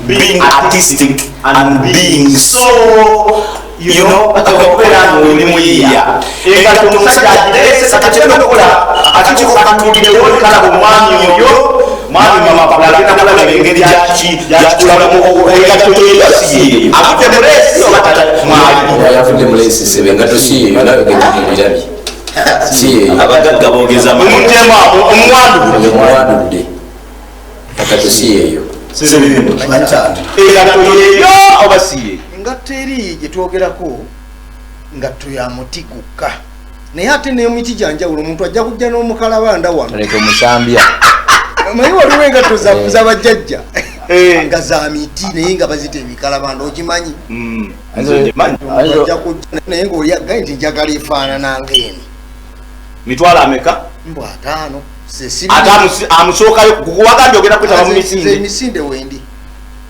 being artistic and being so you know okubeera ng'olimuyiiya engatto omusajja agiteese kakatenda okukola akatiko katuliddewo kalaba omwami oyo mwami mapapula agenda kulaba engeri gyakikulamu engatto yeyasiye avudde muleesi oba mwali yavudde muleesi sebe engatto si yeyo nawe getulirabi si yeyo abagagga boogeza mutemu omwandudde engatto si yeyo engatto yeyo oba si yeyo engatto eri gyetwogerako ngatto ya muti gukka naye ate n'emiti gyanjawulo omuntu ajja kujja n'omukalabanda wano leka omusambya naye waliwo engatto zabajjajja nga za miti naye nga bazita ebikalabanda okimanyi ajja kujja naye ngaoli agaye nti njagala efaanana ngaeni mitwalo ameka mbu 5 ate amusookayo kuwagambye ogenda kwetaba mu misinde emisinde wendi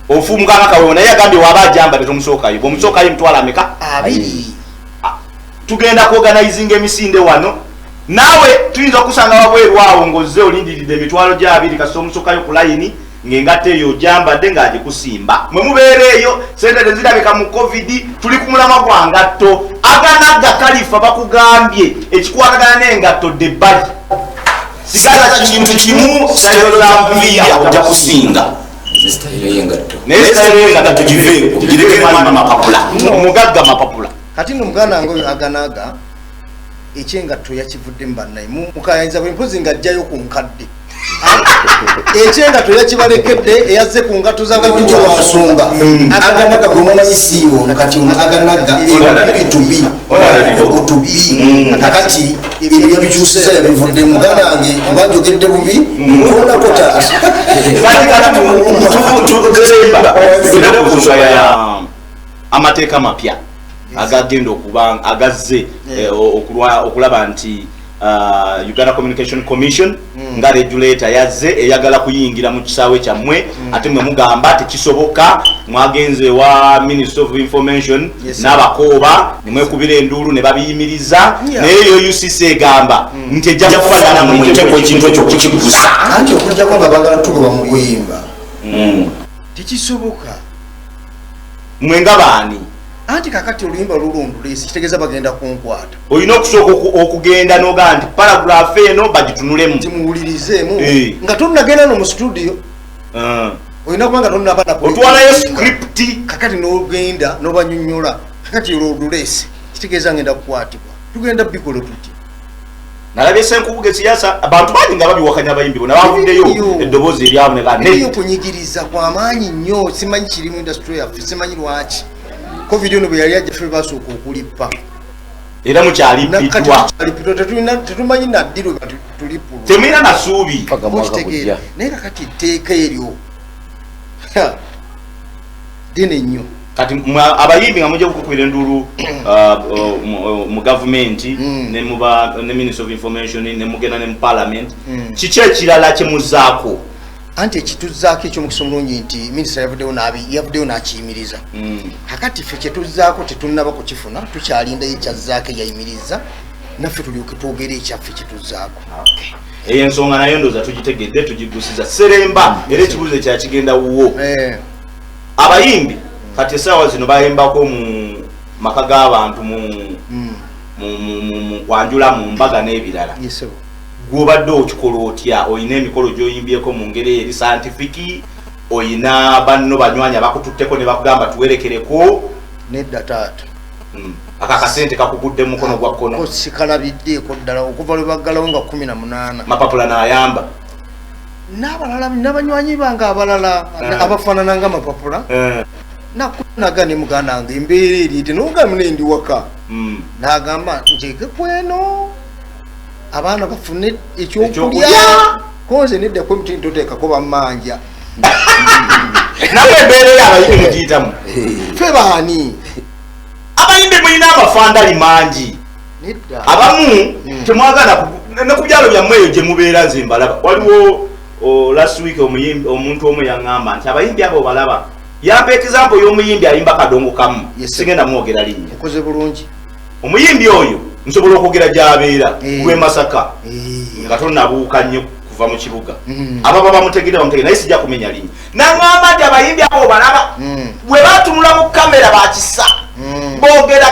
ofumukanga kawewo naye agambye waba ajamba tetumusookayo bwomusookayo emitwalo ameka 2 tugenda kuorganizinga emisinde wano naawe tuyinza okusanga wabweru awo ng'ozze olindiridde emitwalo gy'abiri kasita omusookayo ku layini ng'engatto eyo ojambadde ng'agikusimba mwe mubeera eyo sente tezirabika mu covid tuli ku mulama gwa ngatto aganagga kalifa bakugambye ekikwatagana n'engatto debbali sigala kintu kimu sayiro za nviya ojja kusinga naye sayiro y'engatto giveeko girekere mwami mapapula omugagga mapapula kati no muganda ngo aganaga ekyengatto yakivuddemu bannaye mukayinza bwe mpozi nga ajjayo ku nkadde ekyengatto yakibalekedde eyazze ku ngatto z'abantu wasonga aganaga gwomumanyi siiwo nakati aganaga ebitubi nakati ebyo yabikyusiza yabivuddemu muganda wange mbajogedde bubi olako taata amateeka mapya agagenda okuba agazze okulaba nti Uganda Communication Commission nga regulator yazze eyagala kuyingira mu kisaawe kyammwe ate mwe mugamba tekisoboka mwagenze wa Minister of Information n'abakooba nemwekubira enduulu ne babiyimiriza naye yo UCC egamba nti ejja kufaanana mu nteeko ekintu ekyo kukigusa anti okujjako nga bagala tugoba mu kuyimba tekisoboka mwe nga baani anti kakati oluyimba lulundulesi kitegeeza bagenda kunkwata olina okusooka okugenda nogaa nti paragraph eno bagitunulemu timuwulirizeemu nga tonnagenda no mu studio olina kuba nga tonnaba otwalayo script kakati n'ogenda n'obanyonnyola kakati olundulesi kitegeeza ngenda kukwatibwa tugenda bikolo tuti nalabye senkubuge siyasa abantu bangi nga babiwakanya abayimbi bona bavuddeyo eddoboozi eryabo ne baniyo kunyigiriza kwamaanyi nnyo simanyi kiri mu industry yaffe simanyi lwaki covid ono bwe yali ajja ffe basooka okulippa era mukyalippitwa tetumanyi naddiro nga tulipulwa temulina nasuubi mukitegeera naye kakati etteeka eryo ddene nnyo kati abayimbi nga mujja kukubira enduulu mu gavumenti ne Minister of Information ne mugenda ne mu Parliament kiki ekirala kyemuzaako anti ekituzaako ekyomukisa omulungi nti minisita yavuddeyo n'akiyimiriza kakati ffe kyetuzaako tetunnaba kukifuna tukyalindayo ekyazzaako eyayimiriza naffe tulyoke twogere ekyaffe kyetuzaako eyo ensonga nayo ndooza tugitegedde tugigusiza seremba era ekibuuzo kyakigenda wuwo abayimbi kati essaawa zino bayembako mu maka g'abantu mu kwanjula mu mbaga n'ebirala gw'obadde okikola otya olina emikolo gy'oyimbyeko mu ngeri eri scientific oyina banno banywanyi abakututteko ne bakugamba tuwerekereko nedda taata akakasente kakugudde mu mukono gwa kkono sikalabiddeeko ddala okuva lwe baggalawo nga 18 mapapula n'ayamba n'abalala n'abanywanyi bange abalala abafaanana nga mapapula nakunaga ne muganda wange embeera eri tenogambe nendi waka n'agamba nteeke kweno abaana bafune ekyokulya konze neddako emiti toteekako bamanja nawe embeera eyo abayimbi mugiyitamu fe baani abayimbi mulina amafandali mangi abamu temwagala ne ku byalo byammwe eyo gye mubeera nze mbalaba waliwo last week omuntu omu yaŋŋamba nti abayimbi abo balaba yampa example y'omuyimbi ayimba kadongo kamu sigenda mwogera linnya okoze bulungi omuyimbi oyo nsobola okwogera gy'abeera gwe Masaka nga tonnabuuka nnyo kuva mu kibuga ababa bamutegera naye sijja kumenya linnya naŋŋamba nti abayimbi abo balaba bwe batunula mu kamera bakisa boogera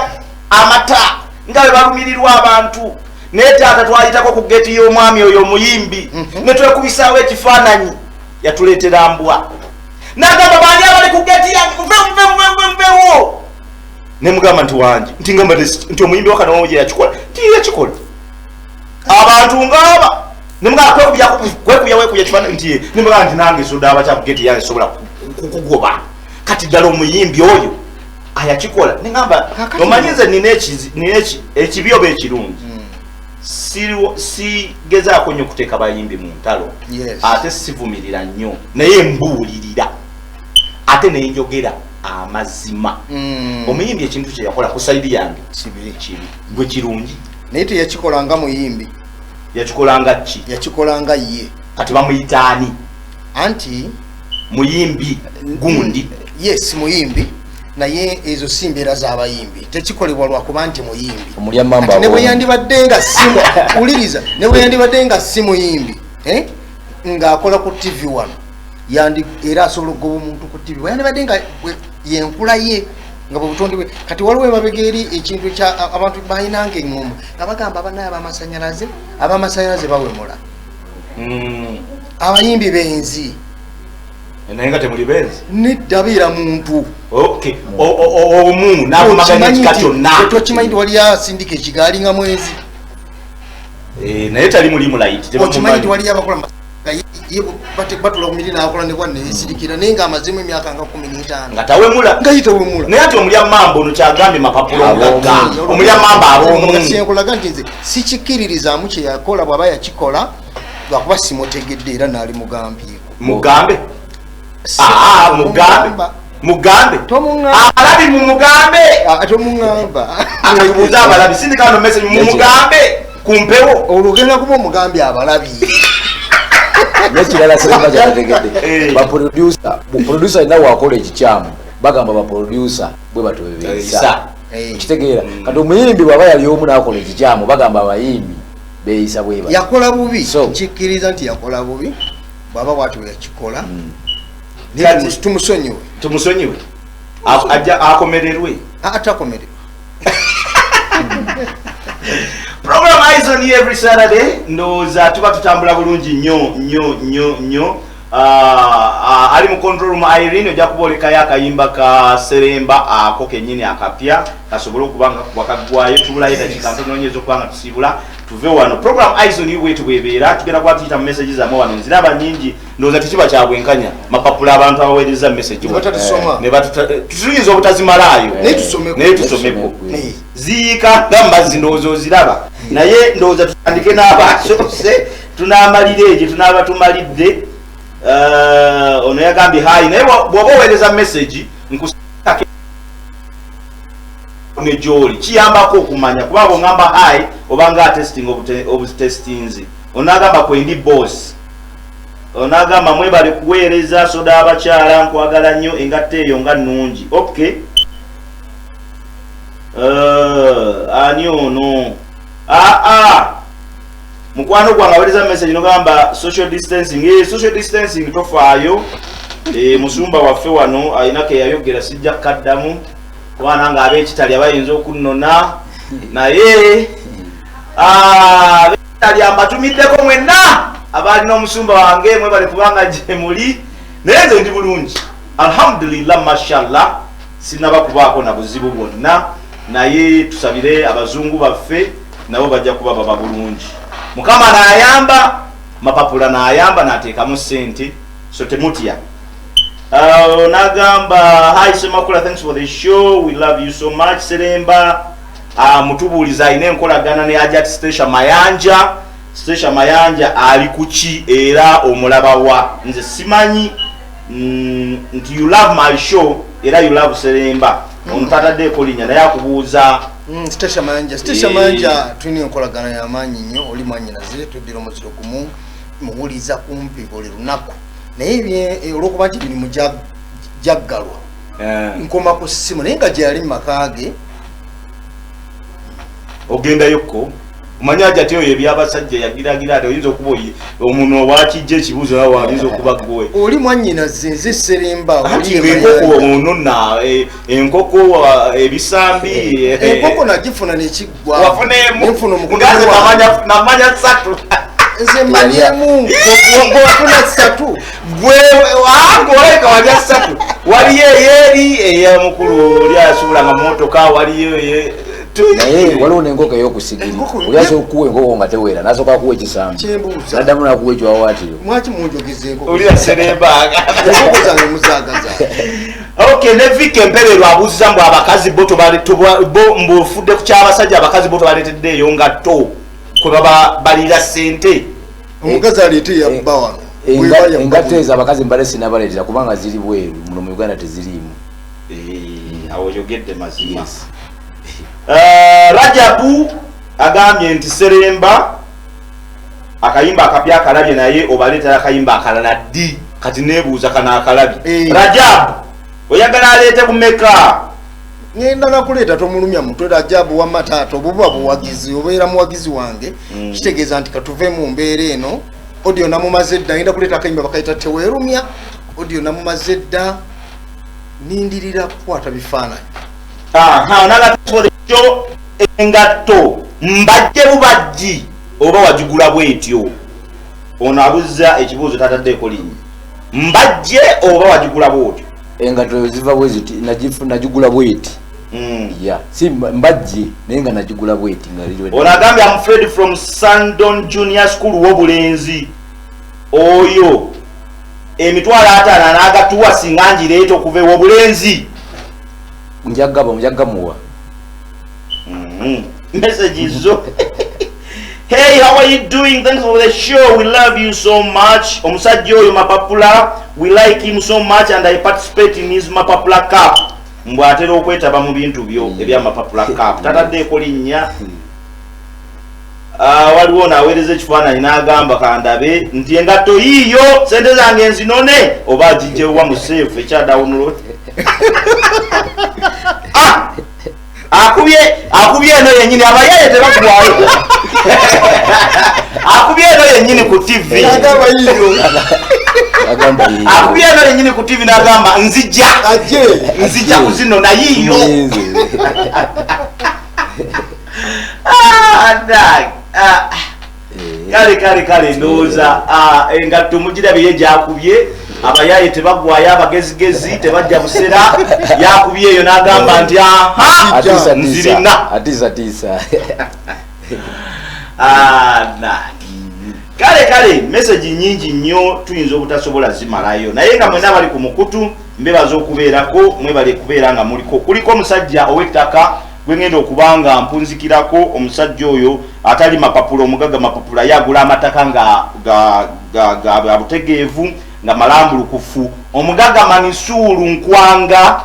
amata nga bwe balumirirwa abantu naye taata twayitako ku geti y'omwami oyo omuyimbi ne twekubisaawo ekifaananyi yatuleetera mbwa n'agamba baani abali ku geti yange muvewo ne mugamba nti wange nti ngamba nti omuyimbi wakanawo gye yakikola tiyakikola abantu ng'aba ne mugamba kwekubya kifaananyi nti ne mugamba nti nange soda abakya ku geti yange sobola kukugoba kati ddala omuyimbi oyo ayakikola nengamba omanyize nina ekibi oba ekirungi sigezaako nnyo okuteeka bayimbi mu ntalo ate sivumirira nnyo naye mbuulirira ate nenjogera amazima omuyimbi ekintu kye yakola ku saidi yange kibi gwe kirungi naye teyakikolanga muyimbi yakikolanga ki yakikolanga ye kati bamuyitaani anti muyimbi gundi yes muyimbi naye ezo si mbeera z'abayimbi tekikolebwa lwakuba nti muyimbi ne bwe yandibadde nga simu uliriza ne bwe yandibadde nga si muyimbi ng'akola ku TV wano era asobola okugoba omuntu ku TV yandibadde nga yenkula ye nga bwe butonde bwe kati waliwo emabega eri ekintu kya abantu balinanga eŋŋombo nga bagamba abanaye abamasanyalaze bawemula abayimbi benzi naye nga temuli benzi neddabeera muntu omu n'abamaganya ekika kyonna tokimanyi nti wali asindika ekigaali nga mwezi naye tali mulimu layiti okimanyi nti wali abakola batula kumiri nakola nekwannesirikira naye nga amazimu emyaka nga 15 nga tawemula nga yitawemula naye ati omulya mamba ono kyagambye mapapulo ngagga omulya mamba ab'omunkolaga nti nze sikikkiririzaamu kye yakola bw'aba yakikola lwakuba simutegedde era naali mugambyeko mugambe mugambe abalabi mumugambe tomuŋŋamba buuza abalabi sindikano message mumugambe kumpewo olugenda kuba omugambe abalabi nekirala sirima kyategedde baproducer alina wakola ekikyamu bagamba baproducer bwe batobebeisa okitegeera kati omuyimbi bwaba yali omu nakola ekikyamu bagamba abayimbi beeyisa bweba yakola bubi nkikkiriza nti yakola bubi bwaba bwati we yakikola tumusonyiwe akomererwe atakomererwe program eyes on you every Saturday ndowooza tuba tutambula bulungi nnyo ali mu control room Irene ojja kuba olekayo akayimba ka Seremba ako kennyini akapya kasobole okuba nga wakaggwayo tubulayo dakika ntonoonyeza okuba nga tusiibula tuve wano program eyes on you bwetu bwebeera tugenda kuba tuyita mu messages amwe wano nziraba nnyingi ndowooza tekiba kyabwenkanya mapapula abantu abaweereza message tuyinza obutazimalaayo naye tusomeko ziyiika nga mbazzi ndowooza oziraba naye ndowooza tutandike n'abasoose tunaamalira egye tunaaba tumalidde ono yagambye hayi naye bw'oba oweereza message nejoli kiyambako okumanya kuba bw'ongamba hayi oba nga testing obutestinzi onagamba kwendi boss onagamba mwebale kuweereza soda abakyala nkwagala nnyo engatta eyo nga nnungi okay ani ono mukwano gwange aweereza message nogamba social distancing tofaayo musumba waffe wano alina ke yayogera sijja kaddamu kubanga nga ab'ekitali abayinza okunnona naye ab'ekitali ambatumiddeko mwenna abalina omusumba wange mwebale kubanga gye muli naye nze ndi bulungi alhamdulillah mashallah sinaba kubaako na buzibu bwonna naye tusabire abazungu baffe nabo bajja kuba baba bulungi mukama n'ayamba mapapula n'ayamba n'ateekamu ssente so temutya nagamba hi Semakula, thanks for the show, we love you so much. Seremba mutubuuliza alina enkolagana ne Ajat Station Mayanja ali kuki era omulaba wa nze simanyi nti you love my show era you love Seremba omutataddeko linnya naye akubuuza Station Mayanja tulina enkolagana y'amaanyi nnyo oli mwannyinaze tuddira omuziro gumu muwuliza kumpi buli lunaku naye olwokuba nti biri mujaggalwa nkoma ku ssimu naye nga gyeyali mu maka ge ogendayokko omanya Ajati oyo ebyabasajja yagiragira ati oyinza okuba omuntu owakijja ekibuuzo nawe walinza okuba gwe oli mwannyinaze nze Seremba enkoko ononna enkoko ebisambi enkoko nagifuna nekiggwa wafunemu namanya 3 nze manyemu gwewafuna 3 gwewangoleka wanya 3 waliyo eyeri eyamukulu lyasuulanga motoka waliyo naye waliwo n'enkoko ey'okusigira olyasobola okuwa enkoko nga teweera n'asooka akuwa ekisambu n'addamu n'akuwa ekiwawaatiro mwaki munjogeza enkoko olya Seremba enkoko zange muzaagaza okay ne Vicky Emperero abuuziza mbu abakazi bo mbufudde ku kyabasajja abakazi bo tobaleeteddeeyo ngatto kwe baba balira ssente omukazi aleete yabba wano engatto ezo abakazi mbale sinabaleetera kubanga ziri bweru muno mu Uganda teziriimu awo oyogedde mazima Rajabu agambye nti Seremba akayimba akapya akalabye naye obaleetera akayimba akalala ddi kati neebuuza kana akalabye Rajabu oyagala aleete bumeka ngenda nakuleeta tomulumya mutwe Rajabu wa mataato buba buwagizi obeera muwagizi wange kitegeeza nti katuve mu mbeera eno audio namumaze dda ngenda kuleeta akayimba bakayita teweerumya audio namumaze dda nindirira kukwata bifaananyi nagatyo engatto mbajje bubajji oba wagigula bwetyo ono abuzza ekibuuzo tataddeeko linnya mbajje oba wagigula bwotyo engatto ziva bweziti nagigula bweti si mbajje naye nga nagigula bweti ono agambye I'm Fred from Sandon Junior School w'obulenzi oyo emitwalo 5 n'agatuwa singa ngireeta okuva ew'obulenzi njagamuwa messages zo hey, how are you doing? Thanks for the show, we love you so much. Omusajja oyo Mapapula, we like him so much and I participate in his Mapapula Cup. Mbwatera okwetaba mu bintu byo ebya Mapapula Cup tataddeeko linnya waliwo naaweereza ekifaananyi n'agamba kandabe nti engatto yiiyo sente zange nzinone oba agijjewa mu seefu ekya download akubye eno yennyini abayaye tebakubwayo akubye eno yennyini ku TV akubye eno yennyini ku TV n'agamba nzija kuzinona yiiyo kale ndowooza engatto mugirabye gyakubye abayaye tebagwayo abagezigezi tebajja busera yakubye eyo n'agamba nti nzirina atiisa kale message nyingi nnyo tuyinza obutasobola zimalayo naye nga mwena bali ku mukutu mbebaza okubeerako mwebali kubeera nga kuliko omusajja ow'ettaka gwengenda okubanga mpunzikirako omusajja oyo atali Mapapula omugaga Mapapula yagula amataka nga butegeevu nga malambulukufu omugaga Manisuulu Nkwanga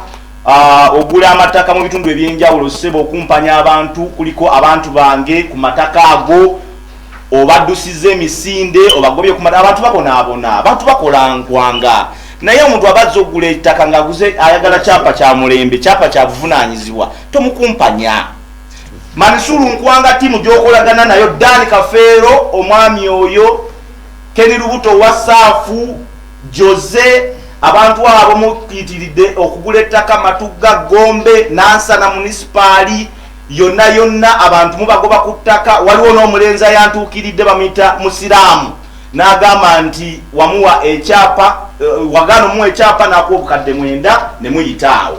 ogula amataka mu bitundu ebyenjawulo sebo okumpanya abantu kuliko abantu bange ku mataka ago obaddusiza emisinde obagobye ku mataka abantu babonaabona abantu bakola nkwanga naye omuntu abazza okugula ettaka ng'aguze ayagala kyapa kya mulembe kyapa kya buvunaanyizibwa tomukumpanya Manisuulu Nkwanga tiimu gy'okolagana nayo Dani Kafeero omwami oyo Keni Lubuto wa Saafu Jose abantu abo mukitiridde okugula ettaka Matugga, Gombe, Nansana municipali yonna abantu mubagoba ku ttaka. Waliwo n'omulenzi yantuukiridde bamuyita Musiraamu n'agamba nti wamuwa ekyapa wagano muwa ekyapa n'akuwa obukadde 9 ne muyitaawo.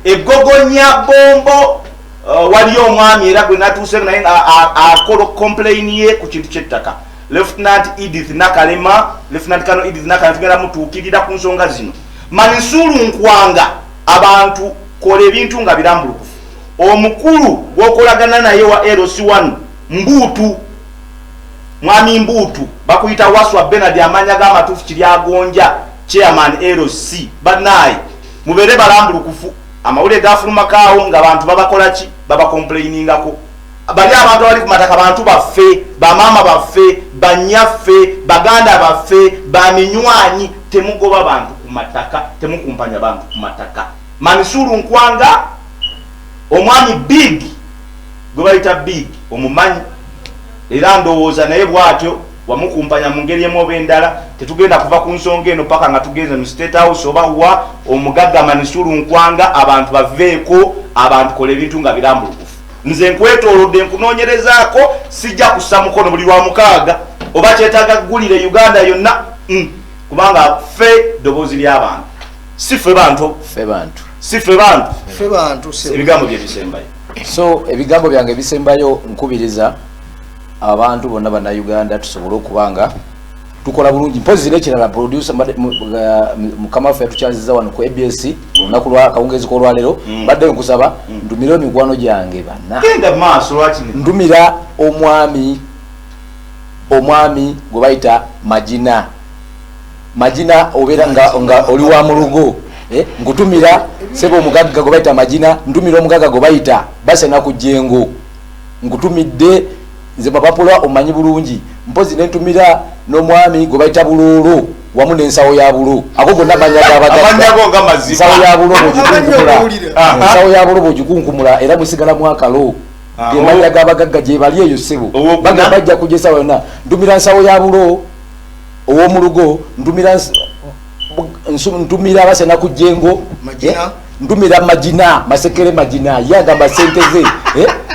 Eggogonya Bombo waliyo omwami era gwe natuuse naye akola complain ye ku kintu ky'ettaka. Lieutenant Edith Nakalema tugenda mutuukirira ku nsonga zino. Mansuru Nkwanga abantu kola ebintu nga birambulukufu. Omukulu gwokolagana naye wa LC1 Mbuutu, mwami Mbuutu bakuyita Waswa Bernard amanya g'amatuufu Kiryagonja chairman LC banaye mubere barambulukufu. Amawulire gafulumakaawo nga abantu babakolaki babakomplainingako. Bali abantu bali ku mataka bantu baffe, bamama baffe, banyaffe, baganda baffe, baminywanyi, temugoba bantu ku mataka, temukumpanya bantu ku mataka. Mansuru Nkwanga omwami Big gwe bayita Big omumanyi era ndowooza naye bw'atyo wamukumpanya mu ngeri emu oba endala. Tetugenda kuva ku nsonga eno paka nga tugenze mu State House oba wa omugagga Mansuru Nkwanga abantu baveeko, abantu kola ebintu nga birambulukufu. Nze nkwetoolodde nkunoonyerezaako, sijja kussa mukono buli lwa mukaaga oba kyetaaga ggulire Uganda yonna kubanga ffe ddoboozi ly'abantu si ffe bantu ebigambo bye bisembayo. So ebigambo byange bisembayo nkubiriza abantu bonna bannayuganda tusobole okubanga tukola bulungi. Mpozi nekirala producer mukama waffe yatukyaziza wano ku ABS olunaku lwa kawungezi k'olwaleero badde nkusaba ndumira emikwano gyange banna genda maaso lwaki ndumira omwami gwe bayita Magina obeera nga oli wa mu lugo ngutumira sebo omugagga gwe bayita Magina, ndumira omugagga gwe bayita Basena ku Jengo, ngutumidde nze mapapula omanyi bulungi. Mpozi nentumira n'omwami gwe bayita Bululu wamu n'ensawo ya Bulu. Ako gonna manyaga amanyago nga mazima. Ensawo ya Bulu ensawo ya Bulu bogikunkumula era musigala mwakalo. Ge manyaga abagagga gye bali eyo sebo. Bagamba bajja kugesa wonna. Ndumira nsawo ya Bulu ow'omulugo, ntumira Basena ku Jengo, ndumira Magina Masekere Magina yagamba sente ze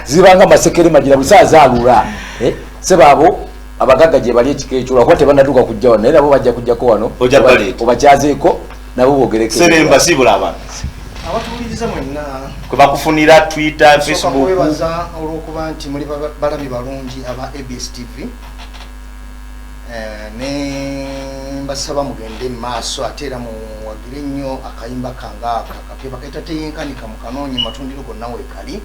zibanga Masekere Magina busaza alula sebabo abagagga gye bali ekikeecho lwa kote banaduka kujja wano era bo bajja kujjako wano obakyazeeko nabo bogereke seremba sibula abantu abatuwuliriza mwenna kwe bakufunira Twitter, Facebook kwebaza olw'okuba nti muli balabi balungi aba ABS TV ne mbasaba mugende maaso ate era muwagire nnyo akayimba kange akapya bakaita teyinkanika mu kanoonyi matundiro gonna weekali.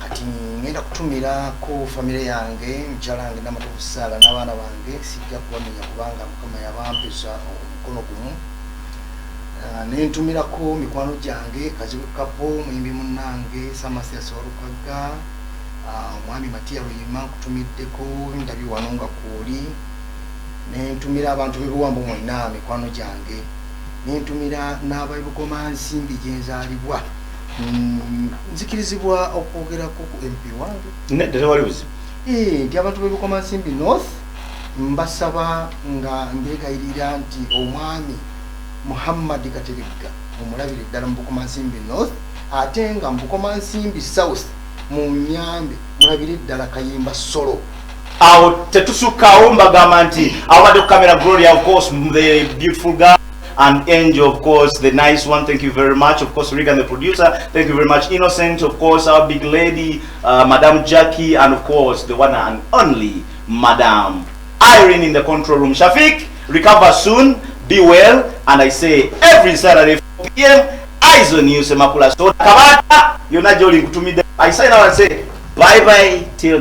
Kati ngenda kutumira ku famire yange mukyala wange n'amatuufu Saala n'abaana bange sijja kubamenya kubanga Mukama yabampesa omukono gumu. Nentumirako mikwano gyange Kazibu Kapo muyimbi munnange Samasi Asolukagga omwami Matiya Luyima nkutumiddeko ndabi wano nga kuuli. Nentumira abantu b'ebiwambo mwena mikwano gyange. Nentumira n'abaibukoma nsimbi gyenzaalibwa. Nzikirizibwa okwogerako ku MP wange nedde wali buzibu nti abantu b'ebikoma nsimbi North mbasaba nga mbegayirira nti omwami Muhammad Kateregga mumulabire ddala mu Bukoma Nsimbi North ate nga mu Bukoma Nsimbi South mu Nyambe mulabire ddala Kayimba Solo. Awo tetusukkawo mbagamba nti awadde ku camera Gloria, of course, the beautiful girl, and Angel, of course, the nice one. Thank you very much. Of course, Regan, the producer. Thank you very much. Innocent, of course, our big lady, Madam Jackie, and of course, the one and only Madam Irene in the control room. Shafiq, recover soon, be well, and I say every Saturday 4 p.m. Eyes on you, Semakula. So, Kabata, you're not joining to me. I sign out and say bye bye till